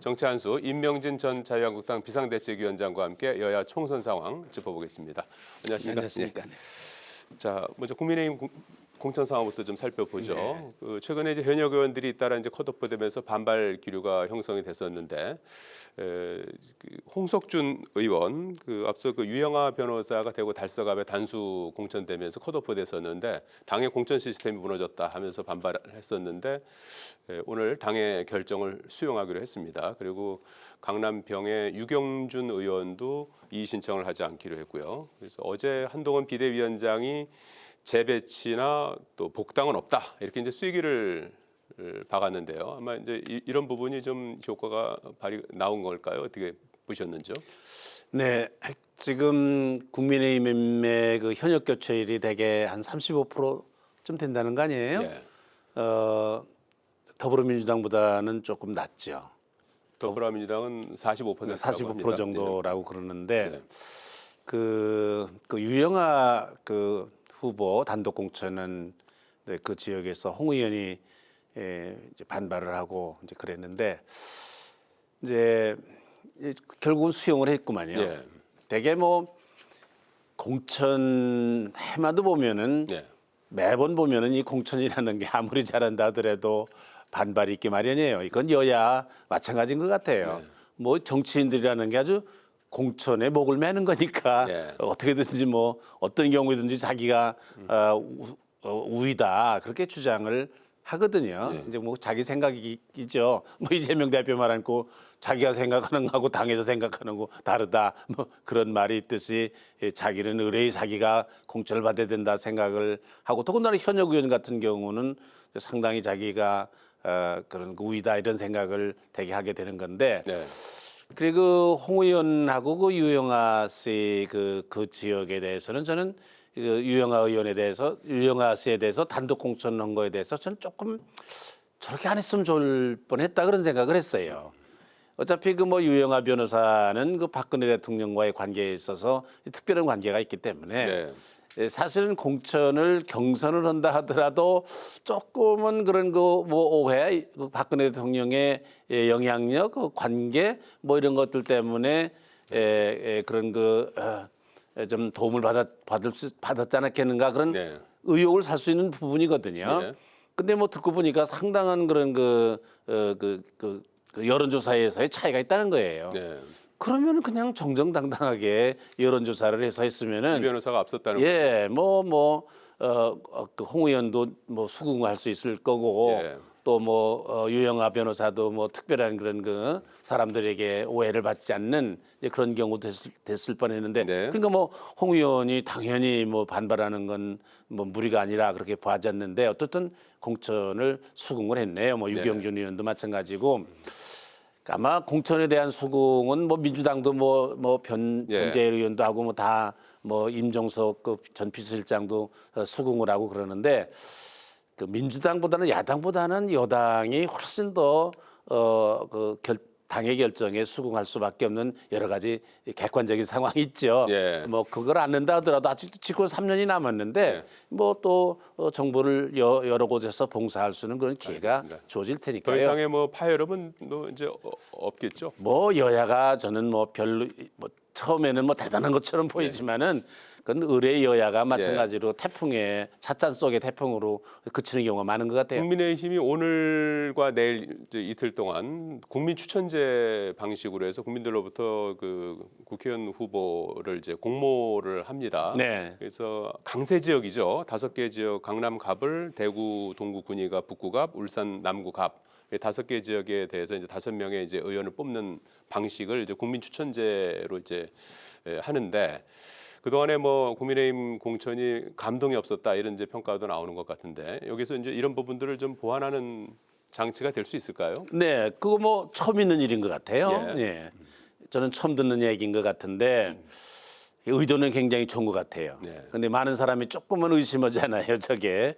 정치 한수 임명진 전 자유한국당 비상대책위원장과 함께 여야 총선 상황 짚어보겠습니다. 안녕하십니까? 안녕하십니까. 네. 자, 먼저 국민의힘 공천 상황부터 좀 살펴보죠. 네. 최근에 이제 현역 의원들이 잇따라 이제 컷오프되면서 반발 기류가 형성이 됐었는데, 홍석준 의원, 앞서 유영아 변호사가 대구 달서갑에 단수 공천되면서 컷오프됐었는데 당의 공천 시스템이 무너졌다 하면서 반발을 했었는데 오늘 당의 결정을 수용하기로 했습니다. 그리고 강남 병의 유경준 의원도 이의 신청을 하지 않기로 했고요. 그래서 어제 한동훈 비대위원장이 재배치나 또 복당은 없다 이렇게 이제 쐐기를 박았는데요. 아마 이제 이런 부분이 좀 효과가 나온 걸까요? 어떻게 보셨는지요? 네, 지금 국민의힘의 그 현역 교체율이 대개 한 35%좀 된다는 거 아니에요? 예. 더불어민주당보다는 조금 낮죠. 더불어민주당은 45%라고 45% 정도라고 그러는데 네. 그 유영아 후보 단독 공천은 네, 그 지역에서 홍 의원이 이제 반발을 하고 이제 그랬는데 이제 결국은 수용을 했구만요. 예. 되게 뭐 공천 해마다 보면은 예. 매번 보면은 이 공천이라는 게 아무리 잘한다 하더라도 반발이 있기 마련이에요. 이건 여야 마찬가지인 것 같아요. 네. 뭐 정치인들이라는 게 아주 공천에 목을 매는 거니까 네. 어떻게든지 뭐 어떤 경우에든지 자기가 우위다 그렇게 주장을 하거든요. 네. 이제 뭐 자기 생각이죠. 뭐 이재명 대표 말 않고 자기가 생각하는 거하고 당에서 생각하는 거 다르다. 뭐 그런 말이 있듯이 자기는 의뢰의 자기가 공천을 받아야 된다 생각을 하고 더군다나 현역 의원 같은 경우는 상당히 자기가 그런 우위다 이런 생각을 되게 하게 되는 건데 네. 그리고 홍 의원하고 그 유영아 씨 그 지역에 대해서는 저는 그 유영아 의원에 대해서 유영아 씨에 대해서 단독 공천한 거에 대해서 저는 조금 저렇게 안 했으면 좋을 뻔했다 그런 생각을 했어요. 어차피 그 뭐 유영아 변호사는 그 박근혜 대통령과의 관계에 있어서 특별한 관계가 있기 때문에 네. 사실은 공천을 경선을 한다 하더라도 조금은 그런 그 뭐 오해, 그 박근혜 대통령의 영향력, 그 관계 뭐 이런 것들 때문에 그런 좀 도움을 받았지 않았겠는가 그런 네. 의혹을 살 수 있는 부분이거든요. 네. 근데 뭐 듣고 보니까 상당한 그런 그 여론조사에서의 차이가 있다는 거예요. 네. 그러면 그냥 정정당당하게 여론조사를 해서 했으면은 이 변호사가 앞섰다는 예, 그 홍 의원도 뭐 수긍할 수 있을 거고 예. 또 뭐 유영아 변호사도 뭐 특별한 그런 그 사람들에게 오해를 받지 않는 이제 그런 경우도 됐을 뻔했는데 네. 그러니까 뭐 홍 의원이 당연히 뭐 반발하는 건 뭐 무리가 아니라 그렇게 봐졌는데 어떻든 공천을 수긍을 했네요. 뭐 유경준 의원도 마찬가지고. 아마 공천에 대한 수긍은 뭐 민주당도 변재일 의원도 하고 뭐 다 뭐 임종석 그 전 비서실장도 수긍을 하고 그러는데 그 민주당보다는 야당보다는 여당이 훨씬 더 당의 결정에 수긍할 수밖에 없는 여러 가지 객관적인 상황이 있죠. 예. 뭐 그걸 안는다 하더라도 아직도 집권 3년이 남았는데 예. 뭐 또 정부를 여러 곳에서 봉사할 수 있는 그런 기회가 알겠습니다. 주어질 더 테니까요. 이상의 뭐 파열음은 이제 없겠죠. 뭐 여야가 저는 뭐 별로 뭐 처음에는 뭐 대단한 것처럼 보이지만은 그건 의뢰 여야가 마찬가지로 태풍의 찻잔 속의 태풍으로 그치는 경우가 많은 것 같아요. 국민의힘이 오늘과 내일 이제 이틀 동안 국민 추천제 방식으로 해서 국민들로부터 그 국회의원 후보를 이제 공모를 합니다. 네. 그래서 강세 지역이죠. 5개 지역 강남 갑을, 대구 동구 군위갑, 북구갑, 울산 남구갑 5개 지역에 대해서 이제 5명의 이제 의원을 뽑는 방식을 이제 국민 추천제로 이제 하는데. 그동안에 뭐 국민의힘 공천이 감동이 없었다 이런 이제 평가도 나오는 것 같은데 여기서 이제 이런 부분들을 좀 보완하는 장치가 될 수 있을까요? 네, 그거 뭐 처음 있는 일인 것 같아요. 예. 예. 저는 처음 듣는 얘기인 것 같은데 의도는 굉장히 좋은 것 같아요. 네. 근데 많은 사람이 조금은 의심하잖아요. 저게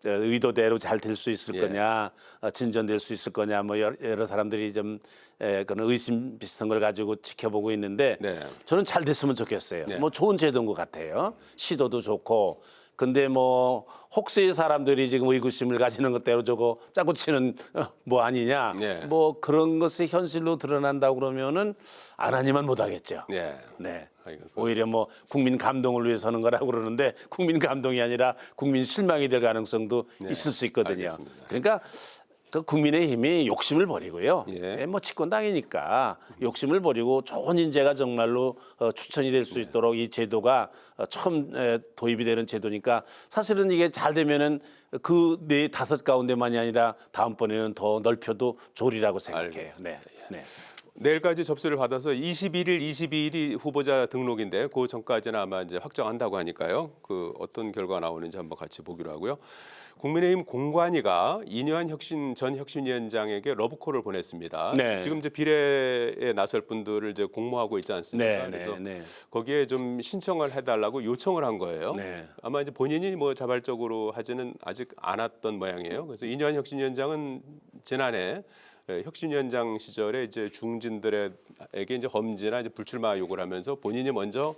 의도대로 잘 될 수 있을 예. 거냐, 진전될 수 있을 거냐, 뭐 여러 사람들이 좀 그런 의심 비슷한 걸 가지고 지켜보고 있는데 네. 저는 잘 됐으면 좋겠어요. 네. 뭐 좋은 제도인 것 같아요. 시도도 좋고 근데 뭐 혹시 사람들이 지금 의구심을 가지는 것대로 저거 짜고 치는 뭐 아니냐. 네. 뭐 그런 것이 현실로 드러난다고 그러면은 안 하니만 못 하겠죠. 네. 네. 아이고, 오히려 뭐 국민 감동을 위해서 하는 거라고 그러는데 국민 감동이 아니라 국민 실망이 될 가능성도 네, 있을 수 있거든요. 알겠습니다. 그러니까 그 국민의힘이 욕심을 버리고요. 예. 뭐 집권당이니까 욕심을 버리고 좋은 인재가 정말로 추천이 될 수 있도록 이 제도가 처음 도입이 되는 제도니까 사실은 이게 잘 되면은 그 네 다섯 가운데만이 아니라 다음번에는 더 넓혀도 좋으리라고 생각해요. 알겠습니다. 네. 네. 내일까지 접수를 받아서 21일, 22일이 후보자 등록인데 그 전까지는 아마 이제 확정한다고 하니까요. 그 어떤 결과가 나오는지 한번 같이 보기로 하고요. 국민의힘 공관위가 이뇨한 전 혁신위원장에게 러브콜을 보냈습니다. 네. 지금 이제 비례에 나설 분들을 이제 공모하고 있지 않습니까? 네, 그래서 네. 거기에 좀 신청을 해달라고 요청을 한 거예요. 네. 아마 이제 본인이 뭐 자발적으로 하지는 아직 않았던 모양이에요. 그래서 이뇨한 혁신위원장은 지난해 혁신위원장 시절에 이제 중진들에게 이제 험지나 이제 불출마 요구를 하면서 본인이 먼저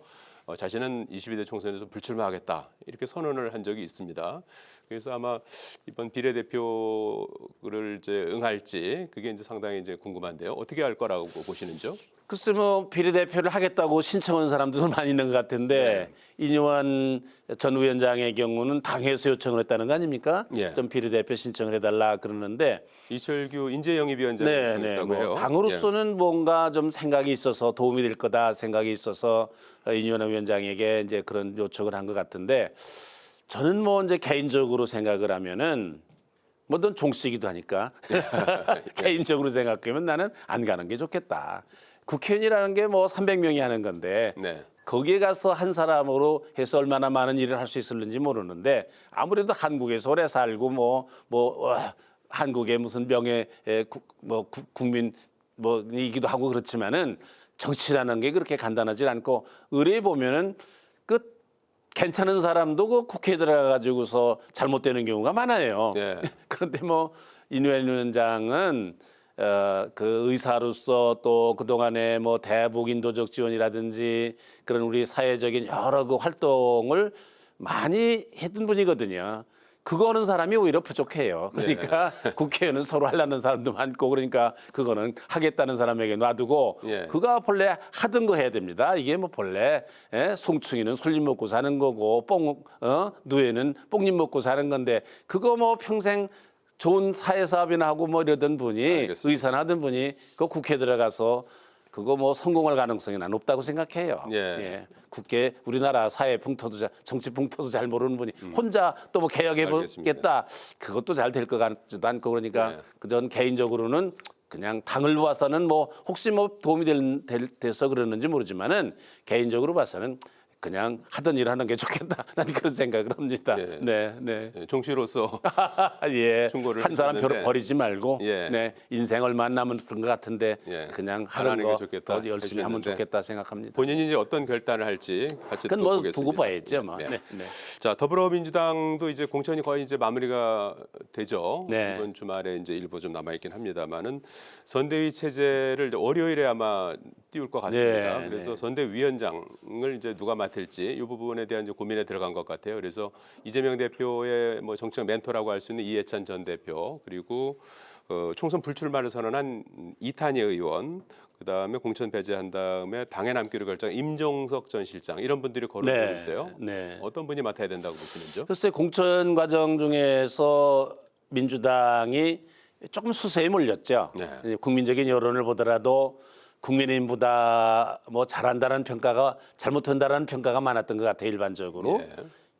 자신은 22대 총선에서 불출마하겠다 이렇게 선언을 한 적이 있습니다. 그래서 아마 이번 비례대표를 이제 응할지 그게 이제 상당히 이제 궁금한데요. 어떻게 할 거라고 보시는지요? 글쎄 뭐 비례대표를 하겠다고 신청한 사람들도 많이 있는 것 같은데 이뇨한 전 위원장의 경우는 당에서 요청을 했다는 거 아닙니까? 예. 좀 비례대표 신청을 해달라 그러는데 이철규 인재영입위원장이 요청했다고 뭐 해요. 당으로서는 뭔가 좀 생각이 있어서 도움이 될 거다 생각이 있어서 이뇨한 위원장에게 이제 그런 요청을 한 것 같은데 저는 뭐 이제 개인적으로 생각을 하면은 뭐 넌 종씨기도 하니까 개인적으로 생각하면 나는 안 가는 게 좋겠다. 국회의원이라는 게 뭐 300명이 하는 건데 네. 거기에 가서 한 사람으로 해서 얼마나 많은 일을 할 수 있을는지 모르는데 아무래도 한국에서 오래 살고 한국의 무슨 명예 국민 뭐이기도 하고 그렇지만은 정치라는 게 그렇게 간단하지 않고 의뢰 보면은 그 괜찮은 사람도 그 국회에 들어가 가지고서 잘못되는 경우가 많아요. 네. 그런데 뭐 이뇨한 위원장은 그 의사로서 또 그동안에 뭐 대북 인도적 지원이라든지 그런 우리 사회적인 여러 그 활동을 많이 했던 분이거든요. 그거 하는 사람이 오히려 부족해요. 그러니까 국회의원은 서로 하려는 사람도 많고 그러니까 그거는 하겠다는 사람에게 놔두고 예. 그가 본래 하던 거 해야 됩니다. 이게 뭐 본래 송충이는 술림 먹고 사는 거고 누에는 뽕잎 먹고 사는 건데 그거 뭐 평생 좋은 사회사업이나 하고 뭐 이러던 분이 알겠습니다. 의사나 하던 분이 그 국회에 들어가서 그거 뭐 성공할 가능성이 난 높다고 생각해요. 예. 국회 우리나라 사회 풍토도 정치 풍토도 잘 모르는 분이 혼자 또 뭐 개혁해 보겠다 그것도 잘 될 것 같지도 않고 그러니까 네. 전 개인적으로는 그냥 당을 봐서는 뭐 혹시 뭐 도움이 돼서 그러는지 모르지만은 개인적으로 봐서는 그냥 하던 일 하는 게 좋겠다. 난 그런 생각을 합니다. 예. 네. 종씨로서 예. 충고를 한 사람 해주셨는데. 버리지 말고 예. 인생 얼마 안 남은 것 같은데 예. 그냥 안 하는 하는 게 거 좋겠다 더 열심히 하면 해주셨는데. 좋겠다 생각합니다. 본인이 이제 어떤 결단을 할지 같이 그건 또 뭐 보겠습니다. 두고 봐야죠. 뭐. 네. 네. 자, 더불어민주당도 이제 공천이 거의 이제 마무리가 되죠. 네. 이번 주말에 이제 일부 좀 남아 있긴 합니다만은 선대위 체제를 이제 월요일에 아마 띄울 것 같습니다. 네, 그래서 네. 선대위원장을 이제 누가 맡을지 이 부분에 대한 이제 고민에 들어간 것 같아요. 그래서 이재명 대표의 뭐 정책 멘토라고 할 수 있는 이해찬 전 대표 그리고 총선 불출마를 선언한 이탄희 의원. 그다음에 공천 배제한 다음에 당에 남기로 결정한 임종석 전 실장 이런 분들이 거론되고 있어요. 네. 어떤 분이 맡아야 된다고 보시는지요? 글쎄 공천 과정 중에서 민주당이 조금 수세에 몰렸죠. 네. 국민적인 여론을 보더라도 국민의힘보다 뭐 잘한다는 평가가 잘못한다는 평가가 많았던 것 같아요 일반적으로. 네.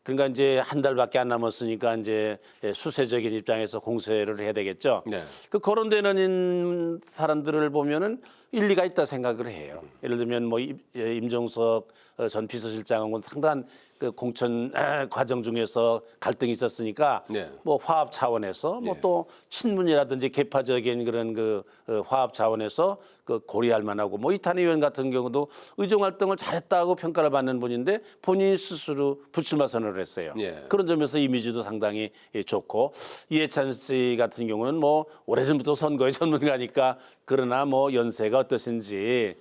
그러니까 이제 한 달밖에 안 남았으니까 이제 수세적인 입장에서 공세를 해야 되겠죠. 네. 그 거론되는 사람들을 보면은 일리가 있다 생각을 해요. 예를 들면 뭐 임종석 전 비서실장은 상당한 그 공천 과정 중에서 갈등이 있었으니까 네. 뭐 화합 차원에서 뭐 예. 또 친문이라든지 개파적인 그런 그 화합 차원에서 그 고려할 만하고 뭐 이탄희 의원 같은 경우도 의정 활동을 잘했다고 평가를 받는 분인데 본인 스스로 불출마 선언을 했어요. 예. 그런 점에서 이미지도 상당히 좋고 이해찬 씨 같은 경우는 뭐 오래전부터 선거의 전문가니까 그러나 뭐 연세가 어떠신지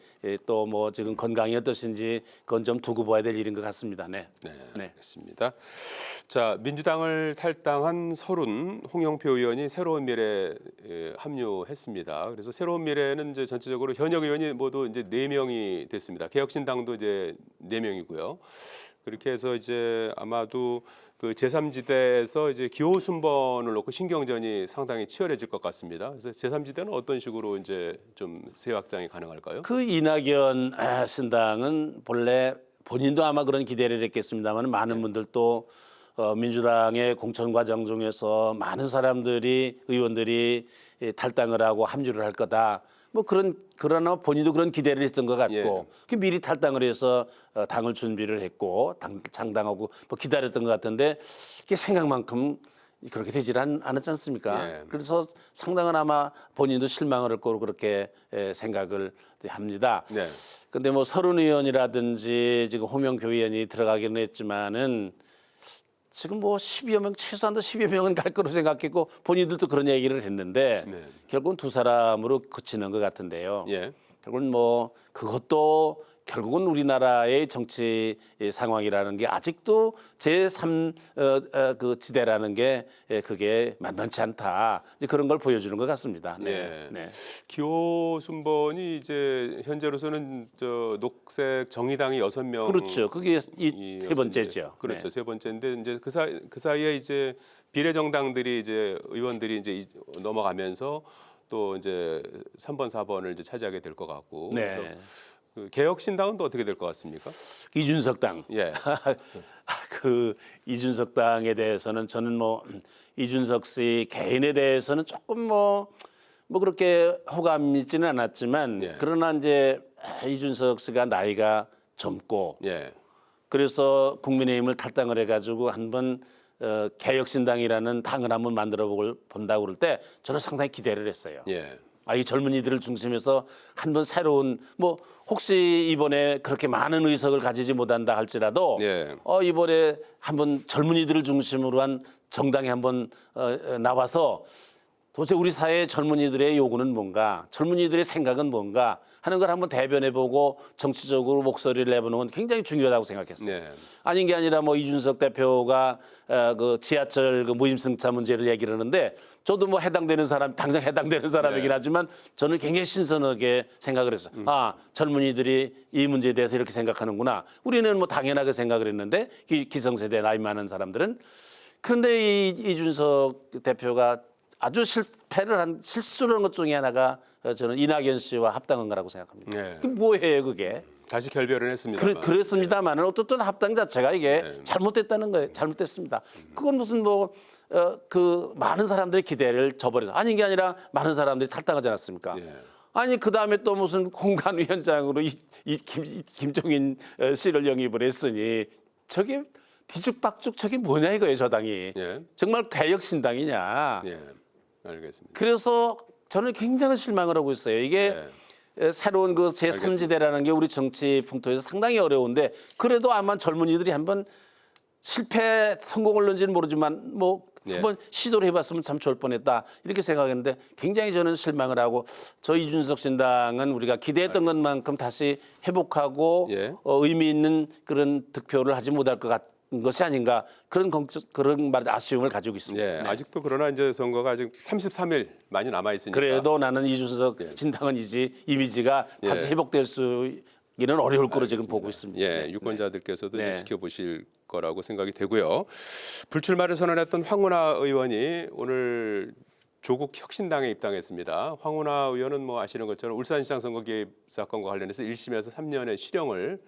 또 뭐 지금 건강이 어떠신지 그건 좀 두고 봐야 될 일인 것 같습니다. 네. 네, 네. 알겠습니다. 자, 민주당을 탈당한 서른 홍영표 의원이 새로운 미래에 합류했습니다. 그래서 새로운 미래는 이제 전체적으로 현역 의원이 모두 이제 4명이 됐습니다. 개혁신당도 이제 4명이고요. 그렇게 해서 이제 아마도 그 제3지대에서 이제 기호 순번을 놓고 신경전이 상당히 치열해질 것 같습니다. 그래서 제3지대는 어떤 식으로 이제 좀 세 확장이 가능할까요? 그 이낙연 신당은 본래 본인도 아마 그런 기대를 했겠습니다만 많은 분들도 민주당의 공천 과정 중에서 많은 사람들이 의원들이 탈당을 하고 합류를 할 거다. 뭐 그러나 본인도 그런 기대를 했던 것 같고 예. 그 미리 탈당을 해서 당을 준비를 했고 당 창당하고 뭐 기다렸던 것 같은데 이게 생각만큼 그렇게 되질 않았지 않습니까? 예. 그래서 상당한 아마 본인도 실망을 할 거로 그렇게 생각을 합니다. 네. 근데 뭐 서른 의원이라든지 지금 홍영표 의원이 들어가기는 했지만은 지금 뭐 10여 명 최소한도 10여 명은 갈 거로 생각했고 본인들도 그런 얘기를 했는데 네. 결국은 두 사람으로 그치는 것 같은데요. 예. 결국은 뭐 그것도 결국은 우리나라의 정치 상황이라는 게 아직도 제3 그 지대라는 게 그게 만만치 않다. 이제 그런 걸 보여주는 것 같습니다. 네. 네. 기호 순번이 이제 현재로서는 저 녹색 정의당이 6명. 그렇죠. 그게 이 이 세 번째죠. 그렇죠. 네. 세 번째인데 이제 그 사이에 이제 비례 정당들이 이제 의원들이 이제 넘어가면서 또 이제 3번, 4번을 이제 차지하게 될 것 같고. 네. 그래서 그 개혁신당은 또 어떻게 될 것 같습니까? 이준석 당. 예. 그 이준석 당에 대해서는 저는 뭐 이준석 씨 개인에 대해서는 조금 뭐 그렇게 호감 있지는 않았지만 예. 그러나 이제 이준석 씨가 나이가 젊고 예. 그래서 국민의힘을 탈당을 해가지고 한번 개혁신당이라는 당을 한번 만들어 본다고 그럴 때 저는 상당히 기대를 했어요. 예. 이 젊은이들을 중심해서 한번 새로운 뭐 혹시 이번에 그렇게 많은 의석을 가지지 못한다 할지라도 예. 이번에 한번 젊은이들을 중심으로 한 정당이 한번 나와서 도대체 우리 사회의 젊은이들의 요구는 뭔가, 젊은이들의 생각은 뭔가 하는 걸 한번 대변해보고 정치적으로 목소리를 내보는 건 굉장히 중요하다고 생각했어요. 네. 아닌 게 아니라 뭐 이준석 대표가 그 지하철 그 무임승차 문제를 얘기를 하는데 저도 뭐 해당되는 사람, 당장 해당되는 사람이긴 네. 하지만 저는 굉장히 신선하게 생각을 했어요. 젊은이들이 이 문제에 대해서 이렇게 생각하는구나. 우리는 뭐 당연하게 생각을 했는데 기성세대 나이 많은 사람들은. 그런데 이준석 대표가 아주 실수를 한 것 중에 하나가 저는 이낙연 씨와 합당한 거라고 생각합니다. 네. 그 뭐예요 그게? 다시 결별을 했습니다. 그랬습니다만은 어떤 합당 자체가 이게 네. 잘못됐다는 거예요. 잘못됐습니다. 그건 무슨 그 많은 사람들의 기대를 저버려서 아닌 게 아니라 많은 사람들이 탈당하지 않았습니까? 예. 아니 그 다음에 또 무슨 공관위원장으로 김종인 씨를 영입을 했으니 저게 뒤죽박죽 저게 뭐냐 이거예요 저 당이. 예. 정말 개혁신당이냐. 예. 알겠습니다. 그래서 저는 굉장히 실망을 하고 있어요. 이게 새로운 그 제3지대라는 게 우리 정치 풍토에서 상당히 어려운데 그래도 아마 젊은이들이 한번 성공을 는지는 모르지만 뭐 한번 시도를 해봤으면 참 좋을 뻔했다 이렇게 생각했는데 굉장히 저는 실망을 하고 저 이준석 신당은 우리가 기대했던 것만큼 다시 회복하고 의미 있는 그런 득표를 하지 못할 것 같은 것이 아닌가 그런 아쉬움을 가지고 있습니다. 예, 아직도 그러나 이제 선거가 아직 33일 많이 남아 있으니까. 그래도 나는 이준석 신당은 이미지가 다시 회복될 수는 어려울 거로 지금 보고 있습니다. 예, 유권자들께서도 이제 지켜보실 거라고 생각이 되고요. 불출마를 선언했던 황운하 의원이 오늘 조국 혁신당에 입당했습니다. 황운하 의원은 뭐 아시는 것처럼 울산시장 선거 개입 사건과 관련해서 1심에서 3년의 실형을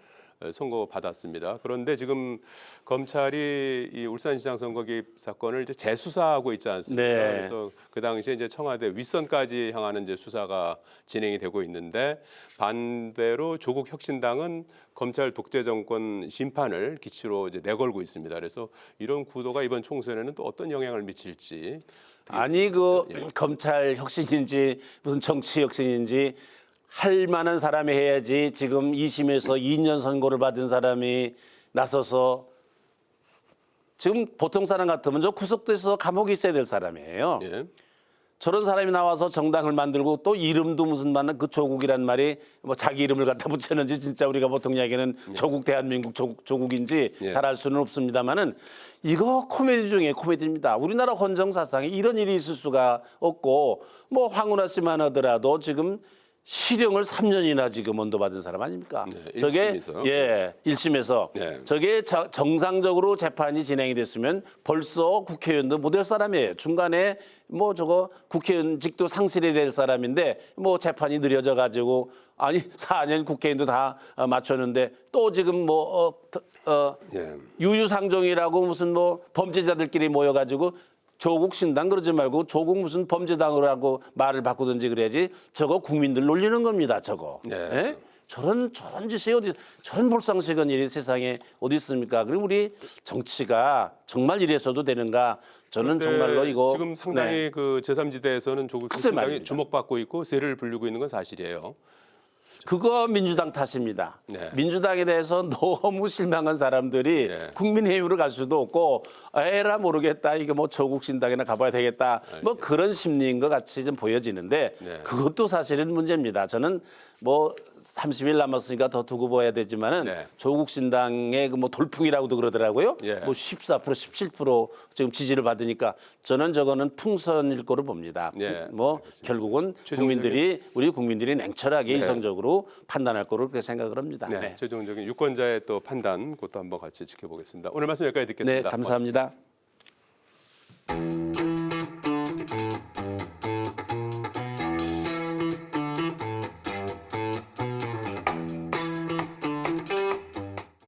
선고받았습니다. 그런데 지금 검찰이 이 울산시장 선거 개입 사건을 이제 재수사하고 있지 않습니까? 네. 그래서 그 당시에 이제 청와대 윗선까지 향하는 이제 수사가 진행이 되고 있는데 반대로 조국 혁신당은 검찰 독재 정권 심판을 기치로 이제 내걸고 있습니다. 그래서 이런 구도가 이번 총선에는 또 어떤 영향을 미칠지. 아니 검찰 혁신인지 무슨 정치 혁신인지 할 만한 사람이 해야지 지금 2심에서 2년 선고를 받은 사람이 나서서 지금 보통 사람 같으면 저 구속돼서 감옥에 있어야 될 사람이에요. 예. 저런 사람이 나와서 정당을 만들고 또 이름도 무슨 말은 그 조국이란 말이 뭐 자기 이름을 갖다 붙였는지 진짜 우리가 보통 이야기하는 조국 대한민국 조국인지 예. 잘 알 수는 없습니다만은 이거 코미디 중에 코미디입니다. 우리나라 헌정 사상에 이런 일이 있을 수가 없고 뭐 황운하 씨만 하더라도 지금 실형을 3년이나 지금 언도받은 사람 아닙니까? 네, 저게 1심에서. 예, 1심에서 네. 저게 정상적으로 재판이 진행이 됐으면 벌써 국회의원도 못 될 사람이에요. 중간에 뭐 저거 국회의원직도 상실이 될 사람인데 뭐 재판이 느려져 가지고 아니 4년 국회의원도 다 맞췄는데 또 지금 뭐 예. 유유상종이라고 무슨 뭐 범죄자들끼리 모여가지고 조국 신당 그러지 말고 조국 무슨 범죄당으라고 말을 바꾸든지 그래야지 저거 국민들 놀리는 겁니다. 저거. 네. 예? 저런 짓이 어디 저런 볼상식은 일이 세상에 어디 있습니까? 그리고 우리 정치가 정말 이래서도 되는가? 저는 정말로 이거 지금 상당히 네. 그 제3지대에서는 조국 글쎄 신당이 말입니다. 주목받고 있고 세를 불리고 있는 건 사실이에요. 그거 민주당 탓입니다. 네. 민주당에 대해서 너무 실망한 사람들이 네. 국민의힘으로 갈 수도 없고 에라 모르겠다. 이거 뭐 조국 신당이나 가봐야 되겠다. 뭐 그런 심리인 것 같이 좀 보여지는데 네. 그것도 사실은 문제입니다. 저는 뭐 30일 남았으니까 더 두고 봐야 되지만은 네. 조국 신당의 그 뭐 돌풍이라고도 그러더라고요. 예. 뭐 14%, 17% 지금 지지를 받으니까 저는 저거는 풍선일 거로 봅니다. 예, 뭐 결국은 우리 국민들이 냉철하게 네. 이성적으로 판단할 거로 그렇게 생각을 합니다. 네, 네, 최종적인 유권자의 또 판단 그것도 한번 같이 지켜보겠습니다. 오늘 말씀 여기까지 네 듣겠습니다. 감사합니다.